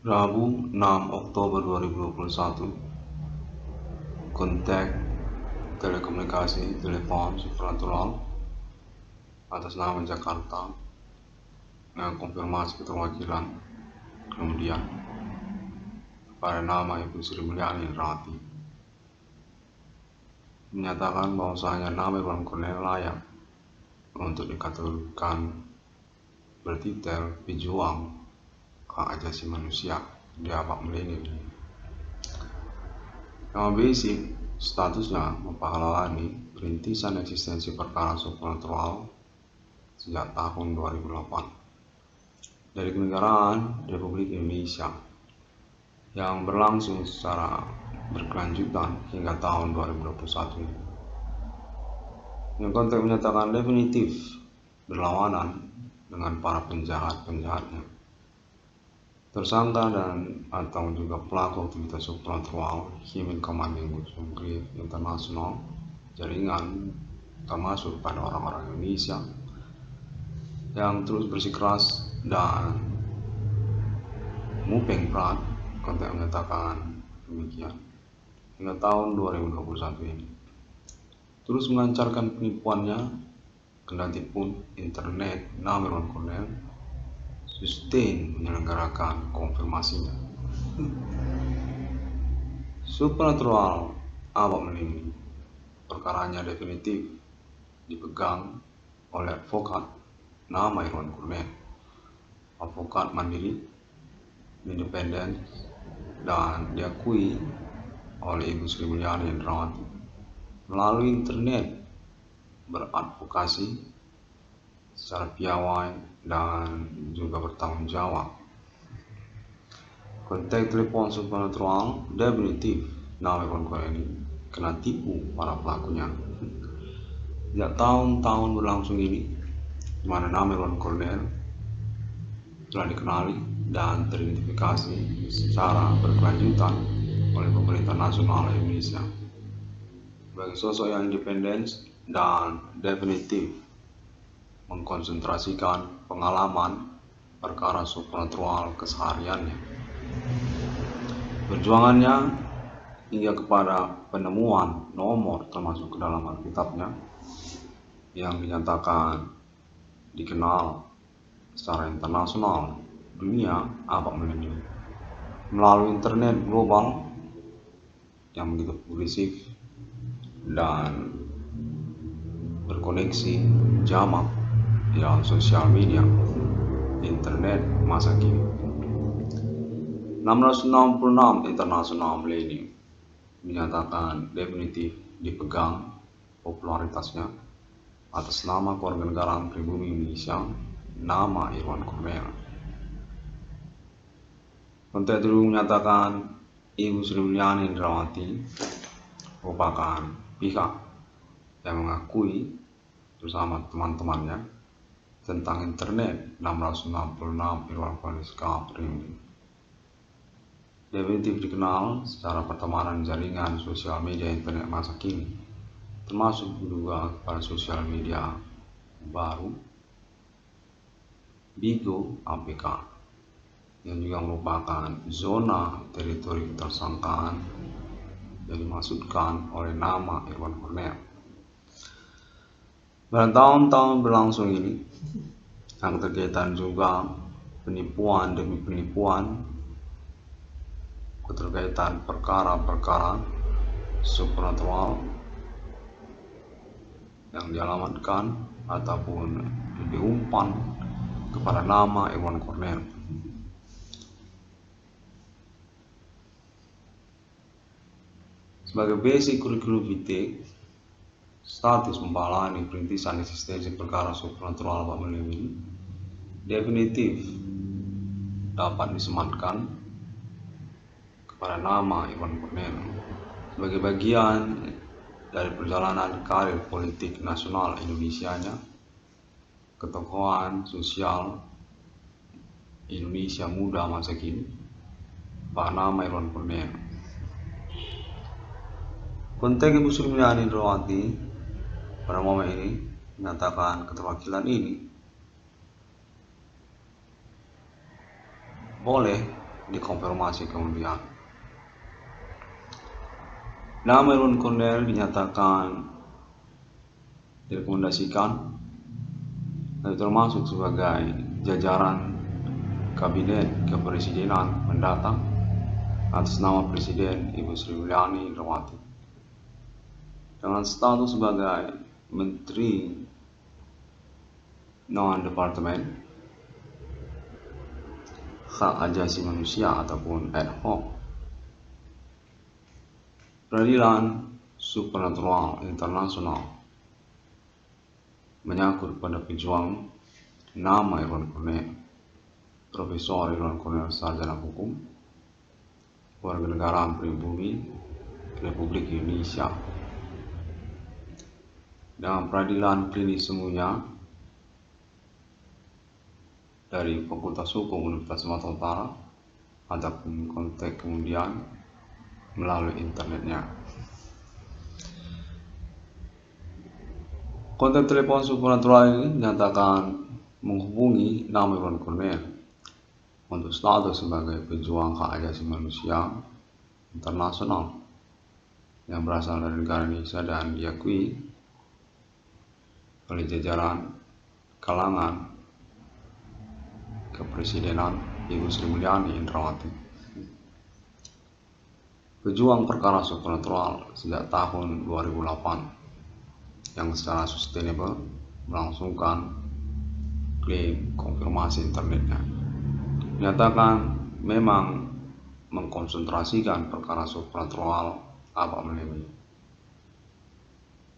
Rabu 6 Oktober 2021, kontak telekomunikasi telepon supranatural atas nama Jakarta dengan konfirmasi keterwakilan kemudian pada nama Ibu Sri Mulyani Indrawati menyatakan bahwasanya nama Irwan Cornel layak untuk dikategorikan bertitel pejuang hak asasi manusia di abad milenium. Nama basic statusnya mempahalaani perintisan eksistensi perkara supranatural sejak tahun 2008 dari kenegaraan Republik Indonesia yang berlangsung secara berkelanjutan hingga tahun 2021 ini. Yang konteks menyatakan definitif berlawanan dengan para penjahat-penjahatnya, tersangka dan atau juga pelaku aktivitas supranatural Human Commanding Group International jaringan termasuk pada orang-orang Indonesia yang terus bersikeras dan mupeng peran konteks menyatakan demikian hingga tahun 2021 ini terus melancarkan penipuannya. Kendati pun internet nama Irwan Cornel sustain menyelenggarakan konfirmasinya. Supranatural abad milenium perkaranya definitif dipegang oleh advokat nama Irwan Cornel, advokat mandiri, independen, dan diakui oleh Ibu Sri Mulyani Indrawati melalui internet beradvokasi secara piawai dan juga bertanggung jawab. Kontak telepon supranatural definitif nama Irwan Cornel ini kena tipu para pelakunya. Sejak tahun-tahun berlangsung ini, di mana nama Irwan Cornel telah dikenali dan teridentifikasi secara berkelanjutan oleh pemerintah nasional Indonesia sebagai sosok yang independen dan definitif mengkonsentrasikan pengalaman perkara supranatural kesehariannya, perjuangannya hingga kepada penemuan nomor termasuk ke dalam Alkitabnya yang dinyatakan dikenal secara internasional dunia abad milenium melalui internet global yang begitu progresif dan berkoneksi jamak di dalam sosial media internet masa kini. 666 International Millennium menyatakan definitif dipegang popularitasnya atas nama kewarganegaraan pribumi Indonesia nama Irwan Cornel. Konteks itu menyatakan Ibu Sri Mulyani Indrawati merupakan pihak yang mengakui bersama teman-temannya tentang internet 666 Irwan Cornel Screen. Definitif dikenal secara pertemanan jaringan sosial media internet masa kini, termasuk juga pada sosial media baru Bigo APK yang juga merupakan zona teritori ketersangkaan yang dimaksudkan oleh nama Irwan Cornel. Pada tahun-tahun berlangsung ini, yang terkaitan juga penipuan demi penipuan, keterkaitan perkara-perkara supranatural yang dialamatkan ataupun diumpan kepada nama Irwan Cornel. Sebagai basic kurikulum vitae, status mempahalaani perintisan eksistensi perkara supranatural abad milenium ini definitif dapat disematkan kepada nama Irwan Cornel sebagai bagian dari perjalanan karir politik nasional Indonesianya, ketokohan sosial Indonesia muda masa kini, Pak nama Irwan Cornel. Konteks Ibu Sri Mulyani Indrawati pada momen ini menyatakan keterwakilan ini boleh dikonfirmasi kemudian. Nama Irwan Cornell dinyatakan direkomendasikan dan termasuk sebagai jajaran kabinet kepresidenan mendatang atas nama Presiden Ibu Sri Mulyani Indrawati dengan status sebagai Menteri Non-Departemen Hak Asasi Manusia ataupun ad hoc Peradilan Supranatural Internasional menyangkut pada pejuang nama Irwan Cornell, Profesor Irwan Cornell, sarjana hukum, warga negara pribumi Republik Indonesia, dengan peradilan klinis semuanya dari Fakultas Hukum Universitas Sumatera Utara ataupun kontak kemudian melalui internetnya. Kontak telepon supranatural ini menyatakan menghubungi nama Irwan Cornell untuk status sebagai pejuang hak asasi manusia internasional yang berasal dari negara Indonesia dan diakui oleh jajaran kalangan kepresidenan Ibu Sri Mulyani Indrawati. Pejuang perkara supranatural sejak tahun 2008 yang secara sustainable melangsungkan klaim konfirmasi internetnya, menyatakan memang mengkonsentrasikan perkara supranatural abad milenium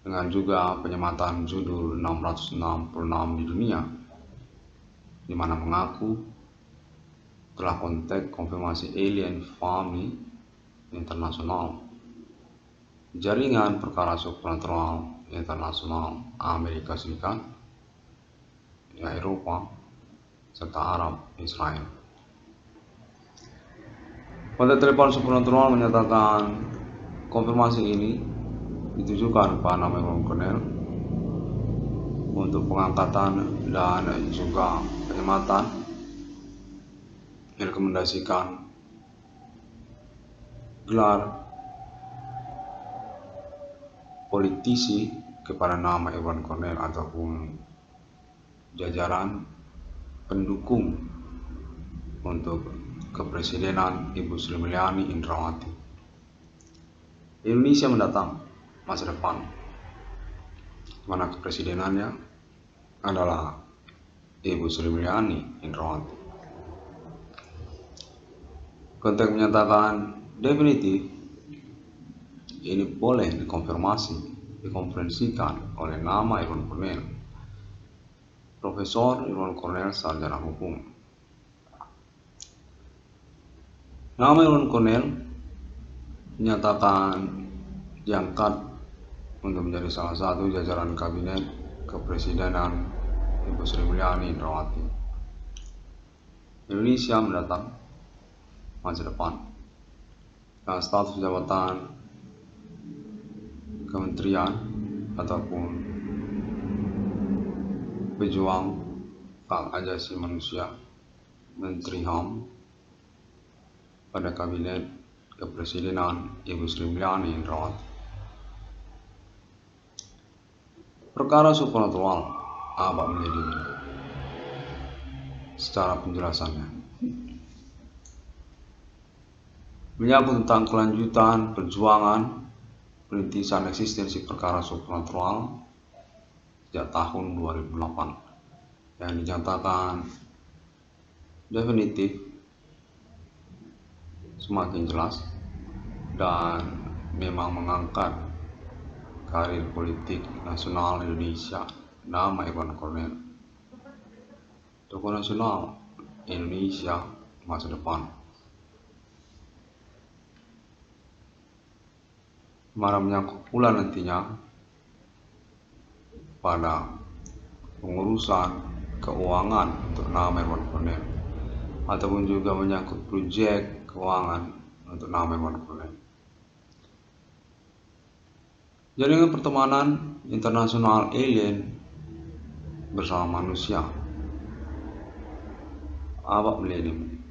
dengan juga penyematan judul 666 di dunia, di mana mengaku telah kontak konfirmasi alien family internasional, jaringan perkara supranatural internasional Amerika Serikat, Eropa, serta Arab Israel. Kontak telepon supranatural menyatakan konfirmasi ini ditujukan kepada nama Irwan Cornell untuk pengangkatan dan juga penyematan direkomendasikan gelar politisi kepada nama Irwan Cornell ataupun jajaran pendukung untuk kepresidenan Ibu Sri Mulyani Indrawati. Indonesia mendatang, masa depan, mana kepresidenannya adalah Ibu Sri Mulyani Indrawati. Kontak menyatakan definitif ini boleh dikonferensikan oleh nama Irwan Cornell, Profesor Irwan Cornell, sarjana hukum. Nama Irwan Cornell dinyatakan diangkat untuk menjadi salah satu jajaran kabinet kepresidenan Ibu Sri Mulyani Indrawati. Indonesia mendatang, masa depan, dan status jabatan kementerian ataupun pejuang hak asasi manusia, Menteri HAM pada kabinet kepresidenan Ibu Sri Mulyani Indrawati. Perkara supranatural abad milenium secara penjelasannya menyangkut tentang kelanjutan perjuangan perintisan eksistensi perkara supranatural sejak tahun 2008 yang dinyatakan definitif, semakin jelas, dan memang mengangkat karir politik nasional Indonesia nama Irwan Cornell, tokoh nasional Indonesia masa depan. Mana menyangkut pula nantinya pada pengurusan keuangan untuk nama Irwan Cornell ataupun juga menyangkut proyek keuangan untuk nama Irwan Cornell. Jaringan pertemanan internasional alien bersama manusia abad milenium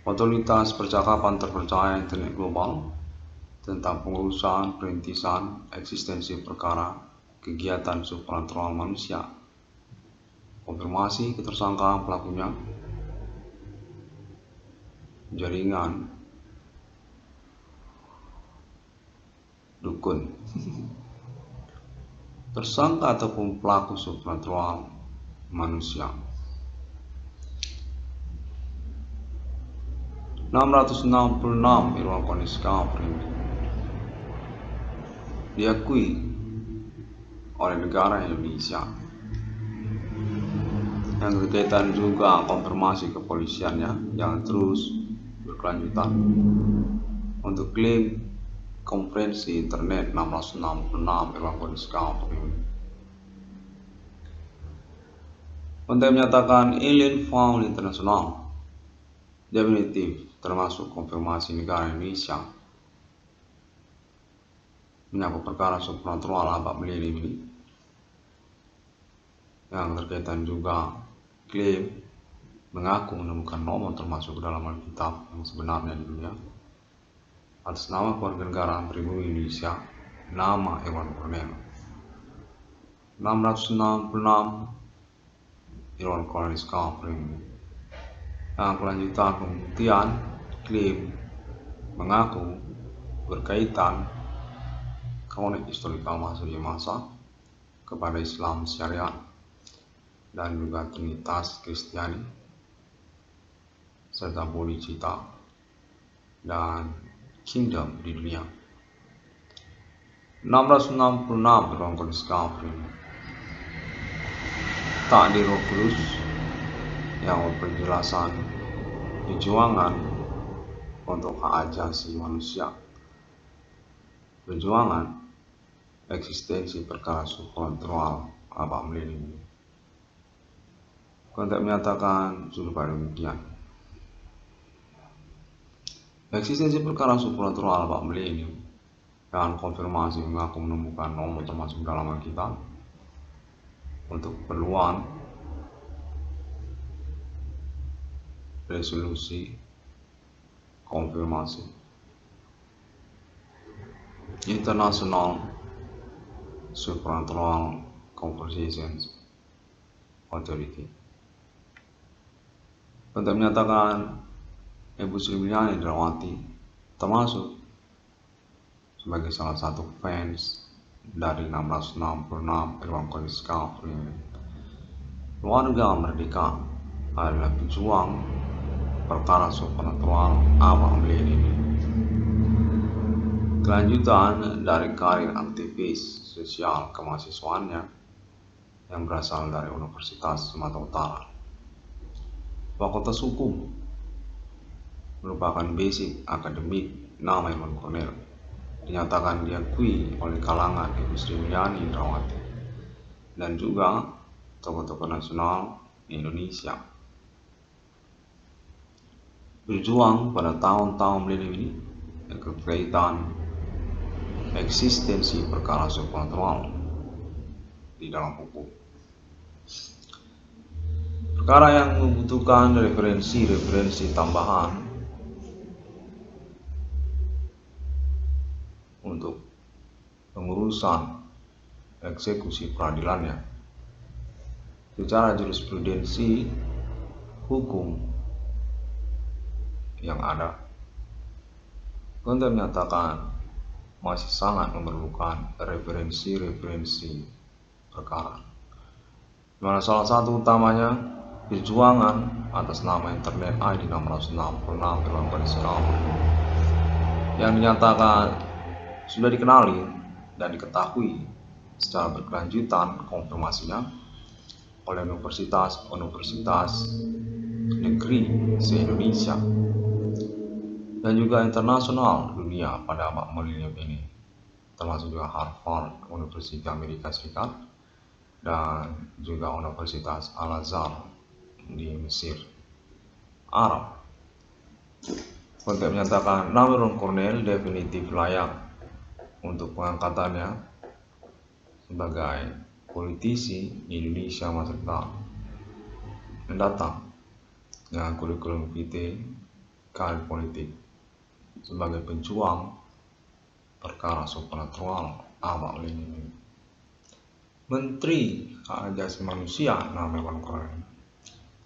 Otoritas percakapan terpercaya internet global tentang pengurusan, perintisan, eksistensi perkara, kegiatan supranatural manusia, konfirmasi ketersangkaan pelakunya, jaringan dukun, tersangka ataupun pelaku supranatural manusia. 666 Irwan Koniska diakui oleh negara Indonesia yang berkaitan juga konfirmasi kepolisiannya yang terus berkelanjutan untuk klaim konferensi internet 666 Irwan Koniska untuk menyatakan alien found internasional definitif termasuk konfirmasi negara Indonesia menyangkut perkara supranatural abad milenium ini yang berkaitan juga klaim mengaku menemukan nomor termasuk dalam Alkitab yang sebenarnya di dunia atas nama keluarga negara pribumi Indonesia, nama Irwan Cornel. 666 Irwan Cornel Pribumi yang kelanjutan pembuktian klaim mengaku berkaitan konek historikal masa kepada Islam syariat dan juga Trinitas Kristiani serta Bodhicitta dan Kingdom di dunia. 666 Irwan Koniska takdir Roh Kudus yang berpenjelasan perjuangan untuk hak asasi manusia, perjuangan eksistensi perkara supranatural abad milenium. Kontak menyatakan sudah pada demikian. Eksistensi perkara supranatural abad milenium dan konfirmasi mengaku menemukan nomor termasuk dalam Alkitab untuk keperluan resolusi konfirmasi International Supernatural Conversations Authority untuk menyatakan Ibu Sri Mulyani Indrawati termasuk sebagai salah satu fans dari 666 Irwan Koniska warga merdeka adalah pejuang perkara supranatural abad milenium. Kelanjutan dari karir aktivis sosial kemahasiswaannya yang berasal dari Universitas Sumatera Utara. Fakultas Hukum merupakan basic akademik nama Irwan Cornel dinyatakan diakui oleh kalangan Ibu Sri Mulyani Indrawati dan juga tokoh-tokoh nasional Indonesia. Berjuang pada tahun-tahun milenium ini berkaitan eksistensi perkara supranatural di dalam hukum. Perkara yang membutuhkan referensi tambahan untuk pengurusan eksekusi peradilannya secara jurisprudensi hukum yang ada. Konten menyatakan masih sangat memerlukan referensi perkara, dimana salah satu utamanya perjuangan atas nama internet ID 666 Irwan Koniska yang dinyatakan sudah dikenali dan diketahui secara berkelanjutan konfirmasinya oleh universitas negeri se-Indonesia dan juga internasional dunia pada abad milenium ini, termasuk juga Harvard, Universitas Amerika Serikat, dan juga Universitas Al-Azhar di Mesir, Arab. Kontak menyatakan nama Irwan Cornel definitif layak untuk pengangkatannya sebagai politisi di Indonesia masa mendatang dengan kurikulum vitae karir politik sebagai pejuang perkara supranatural abad ini. Menteri Hak Asasi Manusia nama Korea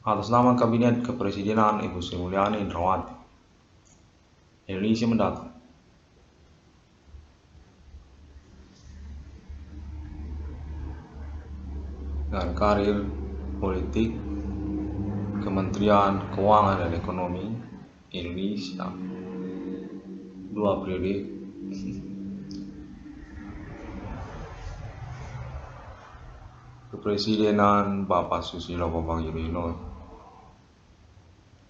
atas nama Kabinet Kepresidenan Ibu Sri Mulyani Indrawati Indonesia mendatang. Dan karir politik Kementerian Keuangan dan Ekonomi Indonesia 2 periode Kepresidenan Bapak Susilo Bambang Yudhoyono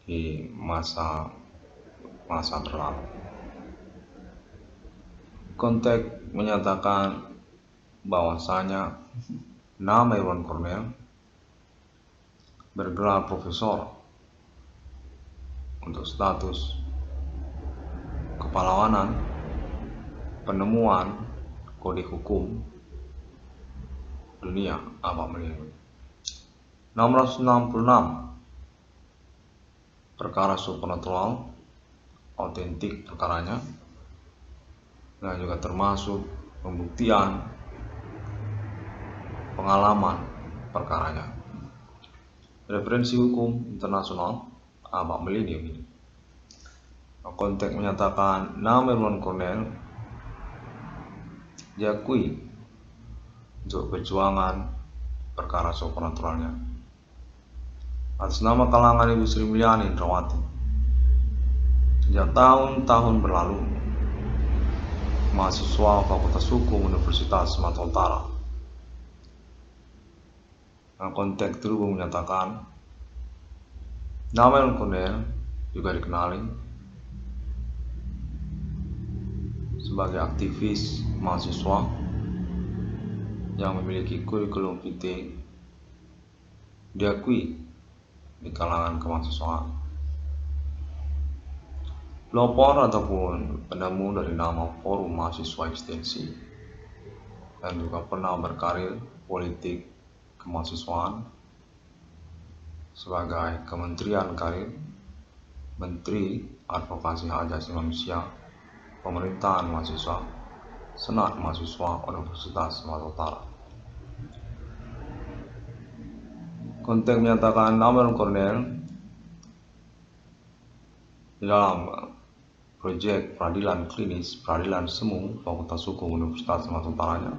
di masa berlalu. Konteks menyatakan bahwasanya nama Irwan Cornel bergelar profesor untuk status kepahlawanan, penemuan kode hukum dunia abad milenium. 666 perkara supranatural otentik perkaranya, dan juga termasuk pembuktian pengalaman perkaranya. Referensi hukum internasional abad milenium ini. Konteks menyatakan nama Irwan Cornel diakui untuk perjuangan perkara supranatural atas nama kalangan Ibu Sri Mulyani Indrawati. Sejak tahun-tahun berlalu, mahasiswa Fakultas Hukum Universitas Sumatera Utara dalam konteks terhubung menyatakan nama Irwan Cornel juga dikenali sebagai aktivis mahasiswa yang memiliki kurikulum vitae diakui di kalangan kemahasiswaan. Pelopor ataupun penemu dari nama Forum Mahasiswa Ekstensi dan juga pernah berkarir politik kemahasiswaan sebagai Kementerian Karir, Menteri Advokasi Hak Asasi Manusia, Pemerintahan Mahasiswa, Senat Mahasiswa Universitas Sumatera Utara. Konteks menyatakan nama Irwan Cornel di dalam proyek peradilan klinis peradilan semu Fakultas Hukum Universitas Sumatera Utara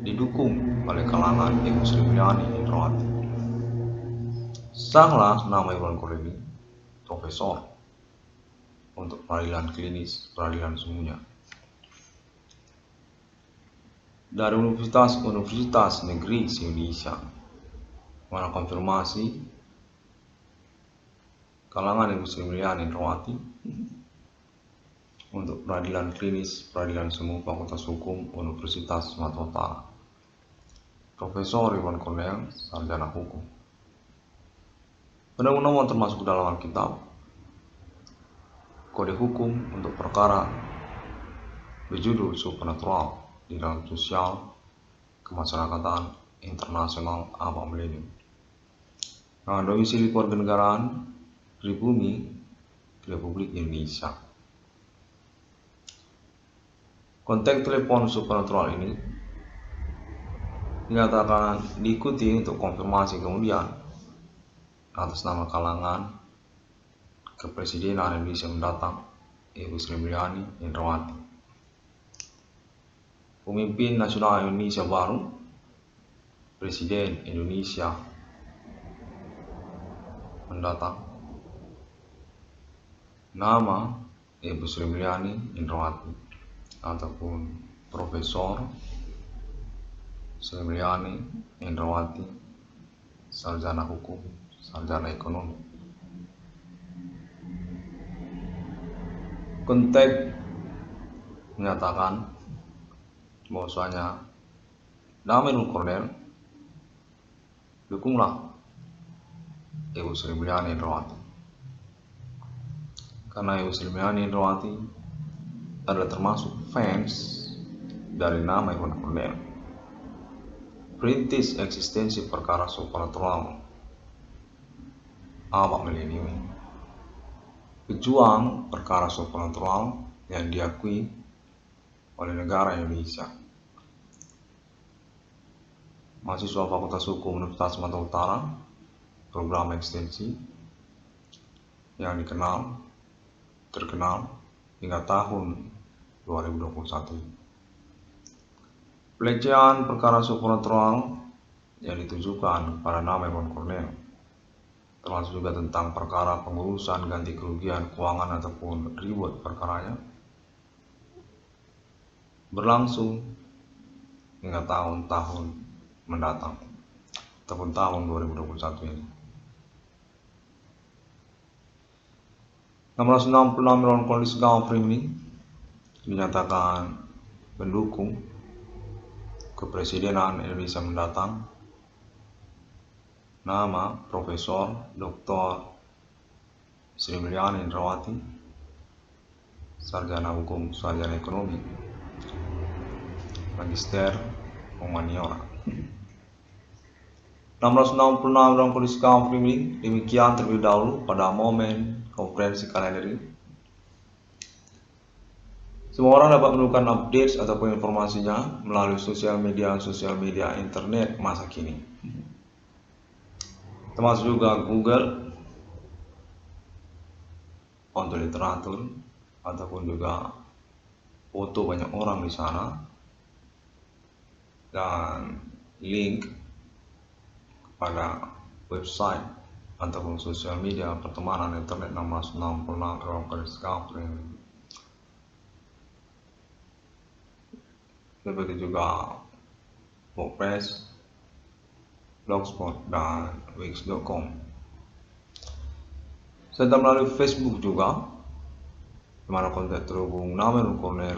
didukung oleh kalangan Ibu Sri Mulyani Indrawati. Sahlah nama Irwan Cornel ini profesor untuk peradilan klinis peradilan semuanya dari Universitas Negeri Indonesia, mana konfirmasi kalangan Ibu Sri Mulyani Indrawati untuk peradilan klinis peradilan semu Fakultas Hukum Universitas Sumatera Utara. Profesor Irwan Cornel, sarjana hukum. Penemu-penemu termasuk dalam Alkitab, kode hukum untuk perkara berjudul supranatural di dalam sosial kemasyarakatan internasional abad milenium. Nah, domisili kewarganegaraan pribumi Republik Indonesia. Konteks telepon supranatural ini dinyatakan diikuti untuk konfirmasi kemudian atas nama kalangan Kepresidenan Indonesia mendatang Ibu Sri Mulyani Indrawati, Pemimpin Nasional Indonesia baru, Presiden Indonesia mendatang. Nama Ibu Sri Mulyani Indrawati ataupun Profesor Sri Mulyani Indrawati, sarjana hukum, sarjana ekonomi. Konteks menyatakan bahwasanya nama Irwan Cornel dukunglah Ibu Sri Mulyani Indrawati, karena Ibu Sri Mulyani Indrawati adalah termasuk fans dari nama Irwan Cornel, perintis eksistensi perkara supranatural abad milenium. pejuang perkara supranatural yang diakui oleh negara Indonesia. Mahasiswa Fakultas Hukum Universitas Sumatera Utara, program ekstensi yang terkenal hingga tahun 2021. Pelecehan perkara supranatural yang ditujukan kepada nama Irwan Cornel, termasuk juga tentang perkara pengurusan ganti kerugian keuangan ataupun reward perkaranya, berlangsung hingga tahun-tahun mendatang ataupun tahun 2021 ini. 666 Irwan Cornel Gauffrin ini dinyatakan pendukung kepresidenan Indonesia mendatang. Nama Profesor Dr. Sri Mulyani Indrawati, sarjana hukum, sarjana ekonomi, magister humaniora. 666 Irwan Cornel Gauffrin ini demikian terlebih dahulu pada momen konferensi kalender ini. Semua orang dapat menemukan update ataupun informasinya melalui sosial media internet masa kini, termasuk juga Google untuk literatur ataupun juga foto banyak orang di sana, dan link kepada website ataupun sosial media pertemanan internet 666 Irwan Cornel Gauffrin. Begitu juga WordPress, Blogspot, dan Wix.com. Serta melalui Facebook juga, di mana kontak terhubung nama Irwan Cornel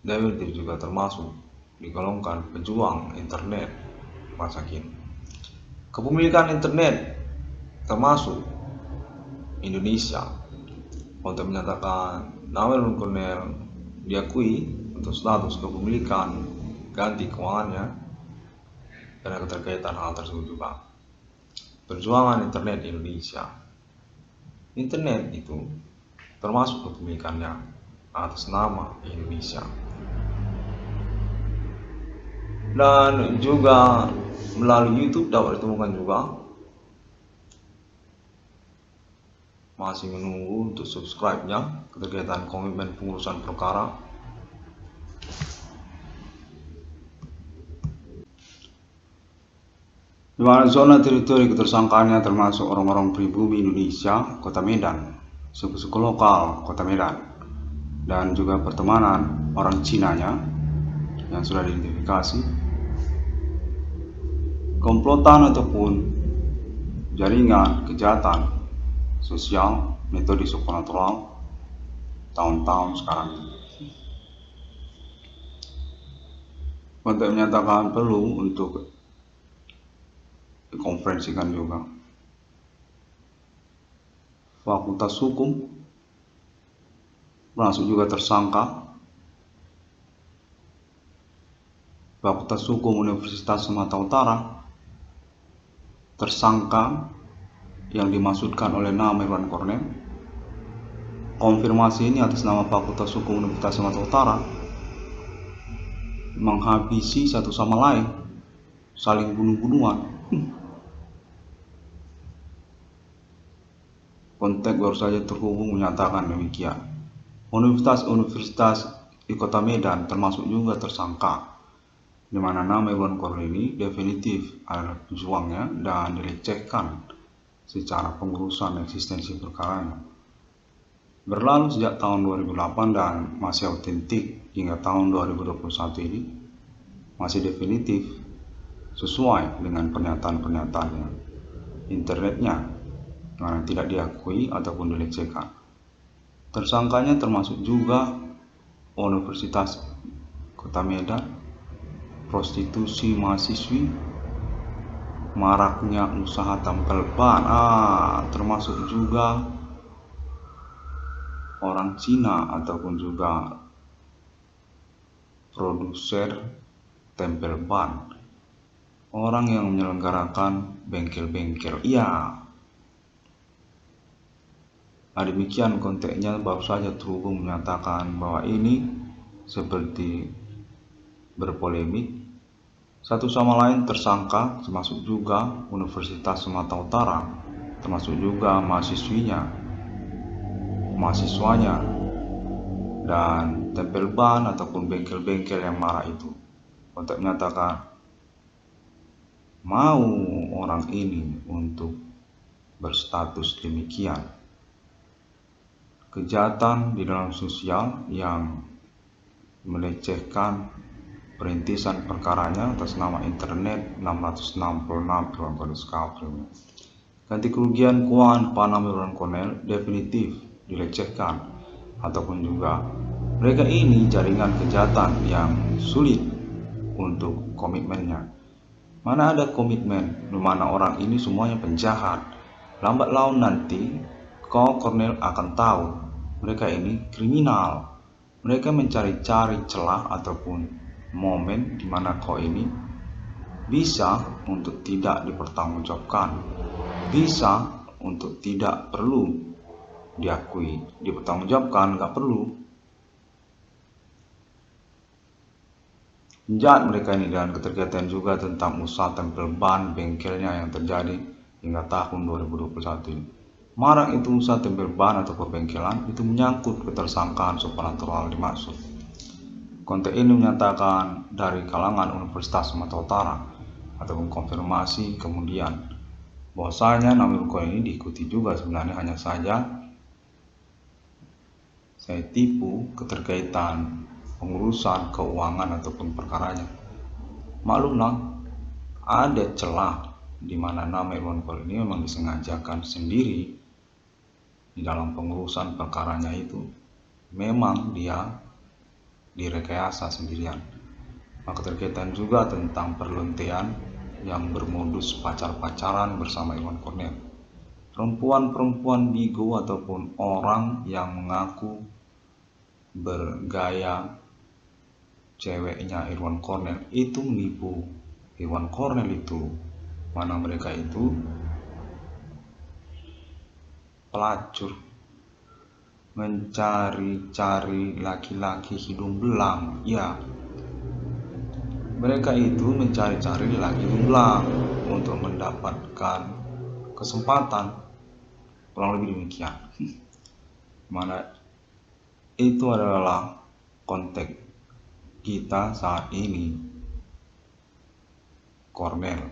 definitif juga termasuk digolongkan pejuang internet masa kini. Kepemilikan internet termasuk Indonesia untuk menyatakan nama Irwan Cornel diakui untuk status kepemilikan ganti keuangannya karena keterkaitan hal tersebut juga. Perjuangan internet di Indonesia. Internet itu termasuk kepemilikannya atas nama Indonesia. Dan juga melalui YouTube dapat ditemukan juga. Masih menunggu untuk subscribe-nya keterkaitan komitmen pengurusan perkara. Di mana zona teritori ketersangkaannya termasuk orang-orang pribumi Indonesia, Kota Medan, suku-suku lokal Kota Medan, dan juga pertemanan orang Cinanya yang sudah diidentifikasi, komplotan ataupun jaringan kejahatan sosial metode supranatural tahun-tahun sekarang. Untuk menyatakan perlu untuk dikonferensikan juga. Fakultas Hukum masuk juga tersangka. Fakultas Hukum Universitas Sumatera Utara tersangka yang dimaksudkan oleh nama Irwan Cornel. Konfirmasi ini atas nama Fakultas Hukum Universitas Sumatera Utara menghabisi satu sama lain, saling bunuh-bunuhan. Kontak baru saja terhubung menyatakan demikian. Universitas di Kota Medan termasuk juga tersangka, di mana nama Irwan Cornel ini definitif adalah pejuangnya dan dilecehkan secara pengurusan eksistensi perkaranya. Berlalu sejak tahun 2008 dan masih autentik hingga tahun 2021 ini, masih definitif sesuai dengan pernyataan-pernyataannya. Internetnya karena tidak diakui ataupun dilecehkan. Tersangkanya termasuk juga Universitas Kota Medan, prostitusi mahasiswi, maraknya usaha tambal ban, termasuk juga orang Cina ataupun juga produser tempel ban, orang yang menyelenggarakan bengkel-bengkel. Iya, Nah, demikian konteksnya baru saja terhubung menyatakan bahwa ini seperti berpolemik satu sama lain tersangka, termasuk juga Universitas Sumatera Utara, termasuk juga mahasiswanya, dan tempel ban ataupun bengkel-bengkel yang marah itu. Untuk menyatakan mau orang ini untuk berstatus demikian. Kejahatan di dalam sosial yang melecehkan perintisan perkaranya atas nama internet 666 Irwan Cornel Scafri. Ganti kerugian keuangan Panama Irwan Cornel definitif dilecehkan, ataupun juga mereka ini jaringan kejahatan yang sulit untuk komitmennya. Mana ada komitmen di mana orang ini semuanya penjahat. Lambat laun nanti kau Cornel akan tahu mereka ini kriminal. Mereka mencari-cari celah ataupun momen di mana kau ini bisa untuk tidak dipertanggungjawabkan, bisa untuk tidak perlu diakui, dipertanggungjawabkan nggak perlu. Jahat mereka ini, dan keterkaitan juga tentang usaha tempel ban bengkelnya yang terjadi hingga tahun 2021 ini. Marak itu usaha tempel ban atau pembengkelan itu menyangkut ketersangkaan supranatural dimaksud. Konteks ini menyatakan dari kalangan Universitas Sumatera Utara ataupun konfirmasi kemudian bahwasanya nama Irwan ini diikuti juga sebenarnya, hanya saja saya tipu keterkaitan pengurusan keuangan ataupun perkaranya. Maklumlah, ada celah di mana nama Irwan Cornel ini memang disengajakan sendiri di dalam pengurusan perkaranya itu. Memang dia direkayasa sendirian. Maka terkaitan juga tentang perlontean yang bermodus pacar-pacaran bersama Irwan Cornel. Perempuan-perempuan bigo ataupun orang yang mengaku bergaya ceweknya Irwan Cornel itu menipu Irwan Cornel itu, mana mereka itu pelacur, mencari-cari laki-laki hidung belang. Ya, mereka itu mencari-cari laki hidung belang untuk mendapatkan kesempatan, kurang lebih demikian. Mana itu adalah konteks kita saat ini. Cornel,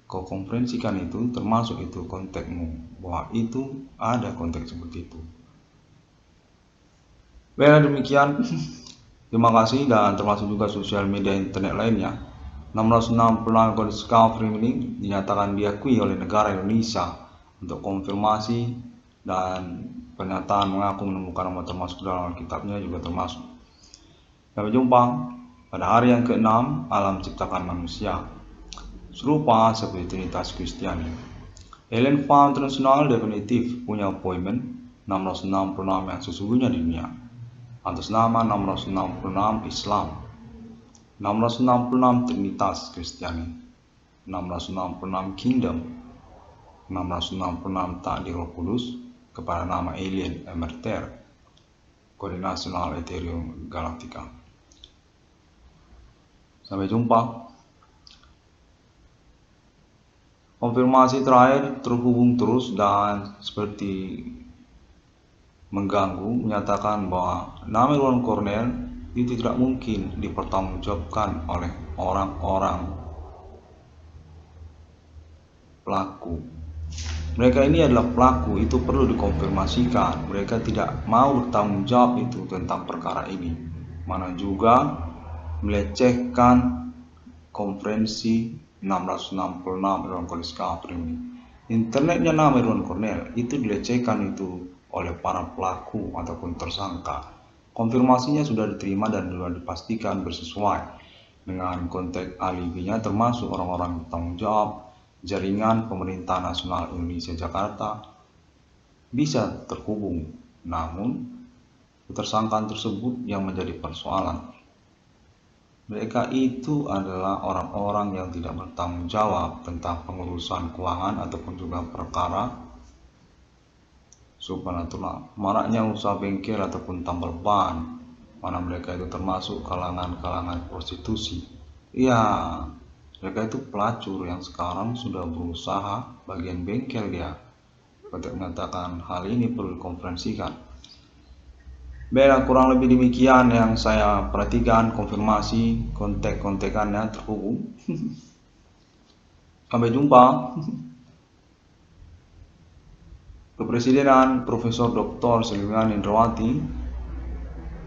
kau konferensikan itu, termasuk itu konteksmu, bahwa itu ada konteks seperti itu. Baiklah, demikian. Terima kasih, dan termasuk juga sosial media internet lainnya. 666 Cornel Scafri ini dinyatakan diakui oleh negara Indonesia untuk konfirmasi dan pernyataan mengaku menemukan nama termasuk dalam Alkitabnya juga termasuk. Sampai jumpa pada hari yang ke-6 alam ciptakan manusia, serupa seperti Trinitas Kristiani. Alien Farm International definitif punya appointment 666 yang sesungguhnya di dunia atas nama 666 Islam, 666 Trinitas Kristiani, 666 Kingdom, 666 takdir Roh Kudus kepada nama Alien Emerter, kode nasional Ethereum Galactica. Sampai jumpa. Konfirmasi terakhir terhubung terus dan seperti mengganggu, menyatakan bahwa nama Irwan Cornel itu tidak mungkin dipertanggungjawabkan oleh orang-orang pelaku. Mereka ini adalah pelaku, itu perlu dikonfirmasikan. Mereka tidak mau bertanggung jawab itu tentang perkara ini. Mana juga melecehkan konferensi 666 Irwan Cornel Scafri ini. Internetnya nama Irwan Cornel itu dilecehkan itu oleh para pelaku ataupun tersangka. Konfirmasinya sudah diterima dan sudah dipastikan bersesuai dengan konteks alibinya, termasuk orang-orang bertanggung jawab jaringan pemerintah nasional Indonesia Jakarta bisa terhubung. Namun ketersangkaan tersebut yang menjadi persoalan. Mereka itu adalah orang-orang yang tidak bertanggung jawab tentang pengurusan keuangan ataupun juga perkara supranatural. Maraknya usaha bengkel ataupun tambal ban, mana mereka itu termasuk kalangan prostitusi. Iya, mereka itu pelacur yang sekarang sudah berusaha bagian bengkel dia. Untuk mengatakan hal ini perlu dikonferensikan. Baiklah, kurang lebih demikian yang saya perhatikan, konfirmasi, kontek-kontekannya terhubung. Sampai jumpa. Kepresidenan Profesor Dr. Sylviane Indrawati,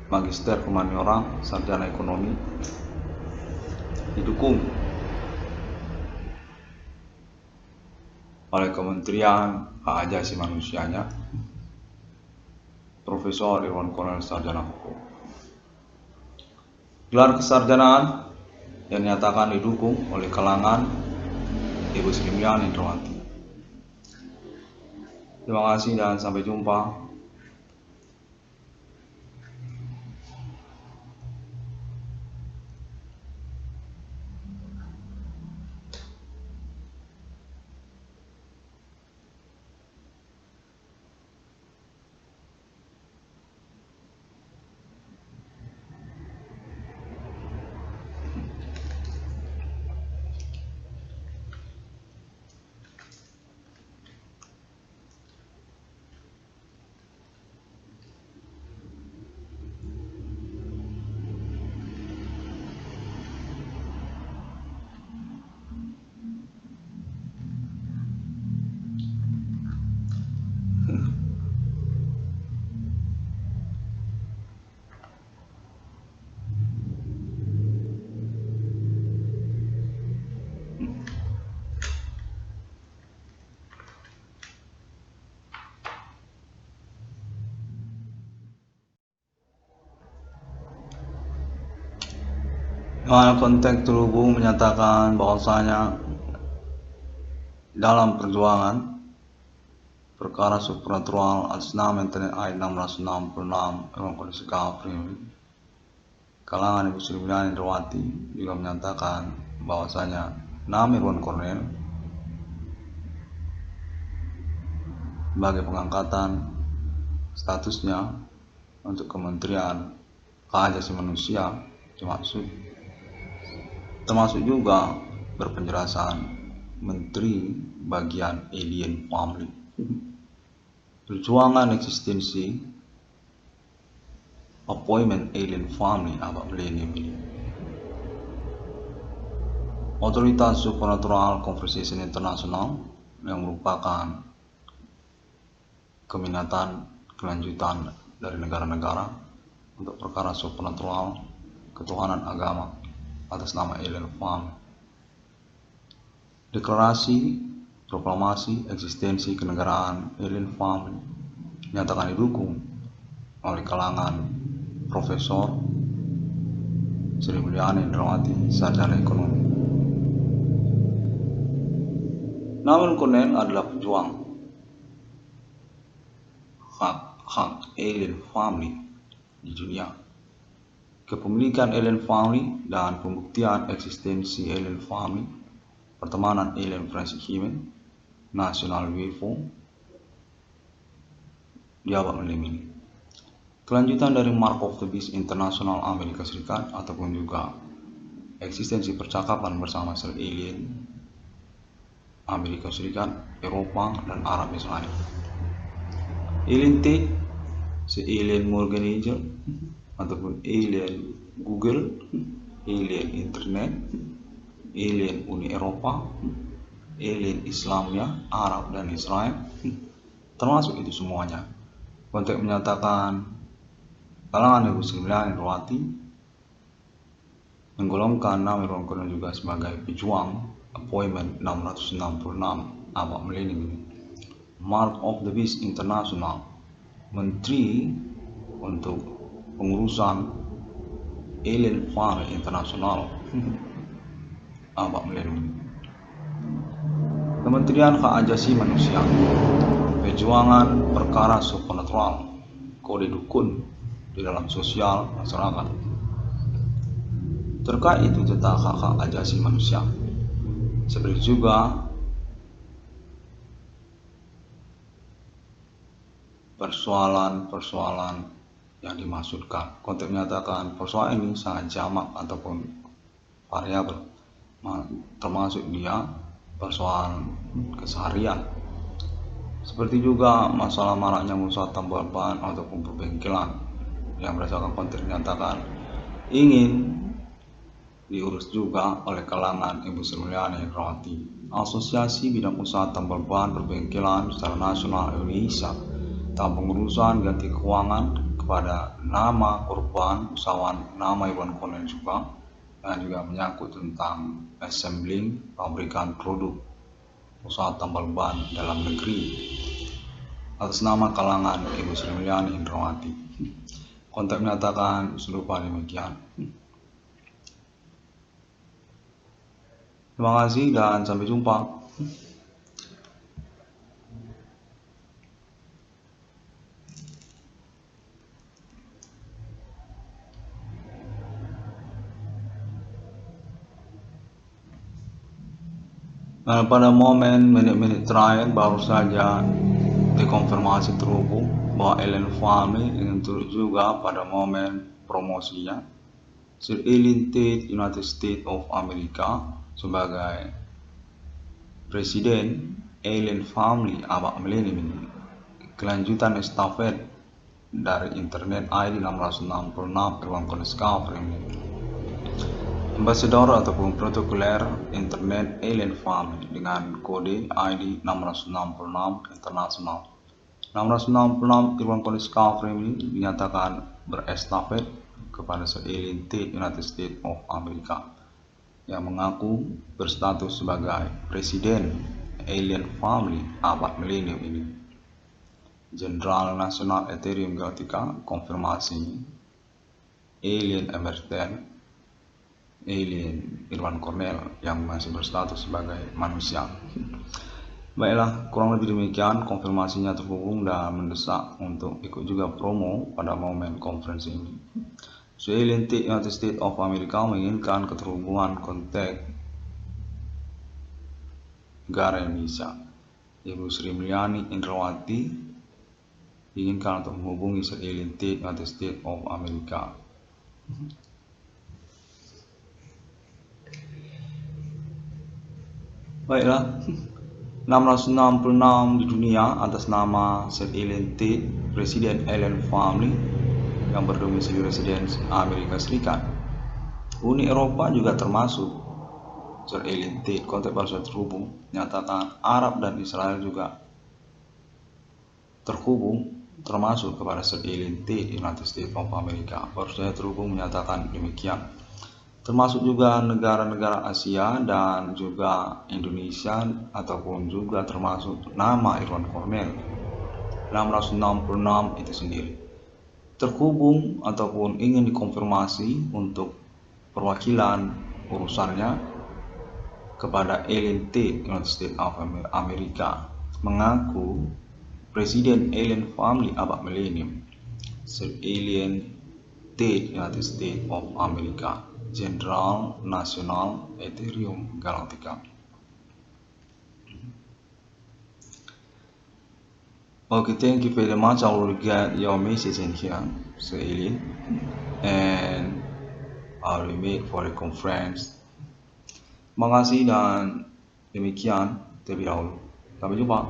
Magister Humaniora, Sarjana Ekonomi, didukung oleh Kementerian Hak Asasi Manusianya, Profesor Irwan Kornel, Sarjana Hukum. Gelar kesarjanaan yang dinyatakan didukung oleh kalangan Ibu Sylviane Indrawati. Terima kasih dan sampai jumpa. Konteks terhubung menyatakan bahwasanya dalam perjuangan perkara supranatural atas nama Internet ayat 666 Irwan Kondisi Kapri, kalangan Ibu Sylviane Indrawati juga menyatakan bahwasanya nama Irwan Kornel sebagai pengangkatan statusnya untuk Kementerian Hak Asasi Manusia termasuk juga berpenjelasan Menteri bagian Alien Family. Perjuangan eksistensi appointment Alien Family abad milenium ini. Otoritas Supernatural Conversation International yang merupakan keminatan kelanjutan dari negara-negara untuk perkara supernatural ketuhanan agama atas nama Alien Family. Deklarasi proklamasi eksistensi kenegaraan Alien Family dinyatakan didukung oleh kalangan Profesor Sylviane Indrawati, Sarjana Ekonomi. Namun Kornel adalah pejuang hak Alien Family di dunia. Kepemilikan Alien Family dan pembuktian eksistensi Alien Family, pertemanan Alien Forensic Human, National UFO di abad milenium ini. Kelanjutan dari Mark of the Beast Internasional Amerika Serikat ataupun juga eksistensi percakapan bersama sel alien Amerika Serikat, Eropa, dan Arab Israel. Alien T, si alien Morgan Angel, ataupun alien Google, alien Internet, alien Uni Eropa, alien Islamnya, Arab dan Israel, termasuk itu semuanya. Konteks menyatakan kalangan Ibu Sylviane Indrawati menggolongkan nama Irwan Kornel juga sebagai pejuang appointment 666 abad milenium ini. Mark of the Beast International, Menteri untuk pengurusan Alien Family Internasional abad milenium. Kementerian Hak Asasi Manusia, perjuangan perkara supernatural, kode dukun di dalam sosial masyarakat. Terkait itu tentang hak asasi manusia, seperti juga persoalan-persoalan yang dimaksudkan. Konteks menyatakan persoalan ini sangat jamak ataupun variabel, termasuk dia persoalan keseharian. Seperti juga masalah maraknya usaha tambal ban ataupun perbengkelan yang berdasarkan konteks menyatakan ingin diurus juga oleh kalangan Ibu Sri Mulyani Indrawati. Asosiasi Bidang Usaha Tambal Ban Perbengkelan secara nasional Indonesia tentang pengurusan ganti keuangan kepada nama korban usahawan nama Iwan Konen juga, dan juga menyangkut tentang assembling pabrikan produk usaha tambal ban dalam negeri atas nama kalangan Ibu Sri Mulyani Indrawati. Konteks menyatakan serupa demikian. Terima kasih dan sampai jumpa. Nah, pada momen menit-menit terakhir baru saja dikonfirmasi terhubung bahwa Ellen Family ingin turut juga pada momen promosinya Sir Ellen Tate United States of America sebagai Presiden Ellen Family Abad Millennium ini. Kelanjutan estafet dari Internet ID 666 Irwan Koneskaver ini. Ambassador ataupun protokoler Internet Ellen Family dengan kode ID 666 internasional. 666 Irwan Koneskaver ini dinyatakan berestafet kepada Sir Ellen Tate United States of America yang mengaku berstatus sebagai Presiden Ellen Family Abad Millennium ini. Jenderal Nasional Ethereum Galactica konfirmasi Alien Emerten Alien Irwan Cornell yang masih berstatus sebagai manusia. Baiklah, kurang lebih demikian konfirmasinya terhubung dan mendesak untuk ikut juga promo pada momen konferensi ini. Ellen Tate United States of America menginginkan keterhubungan kontak negara Indonesia. Ibu Sri Mulyani Indrawati diinginkan untuk menghubungi Sir Ellen Tate United States of America. Baiklah, 666 di dunia atas nama Sir Ellen Tate, Presiden Ellen Family yang berdomisili residen Amerika Serikat. Uni Eropa juga termasuk Sir Ellen Tate. Konteks baru terhubung, nyatakan Arab dan Israel juga terhubung termasuk kepada Sir Ellen Tate United States of America. Baru saja terhubung menyatakan demikian. Termasuk juga negara-negara Asia dan juga Indonesia ataupun juga termasuk nama Irwan Cornell 666 itu sendiri. Terhubung ataupun ingin dikonfirmasi untuk perwakilan urusannya kepada Ellen Tate United States of America mengaku Presiden Ellen Family Abad Millennium Sir Ellen Tate United States of America Jenderal Nasional Ethereum Galactica. Okay, thank you very much. I will get your message in here, Sir Ellen, and I will meet for the conference. Terima kasih dan demikian terlebih dahulu. Sampai jumpa.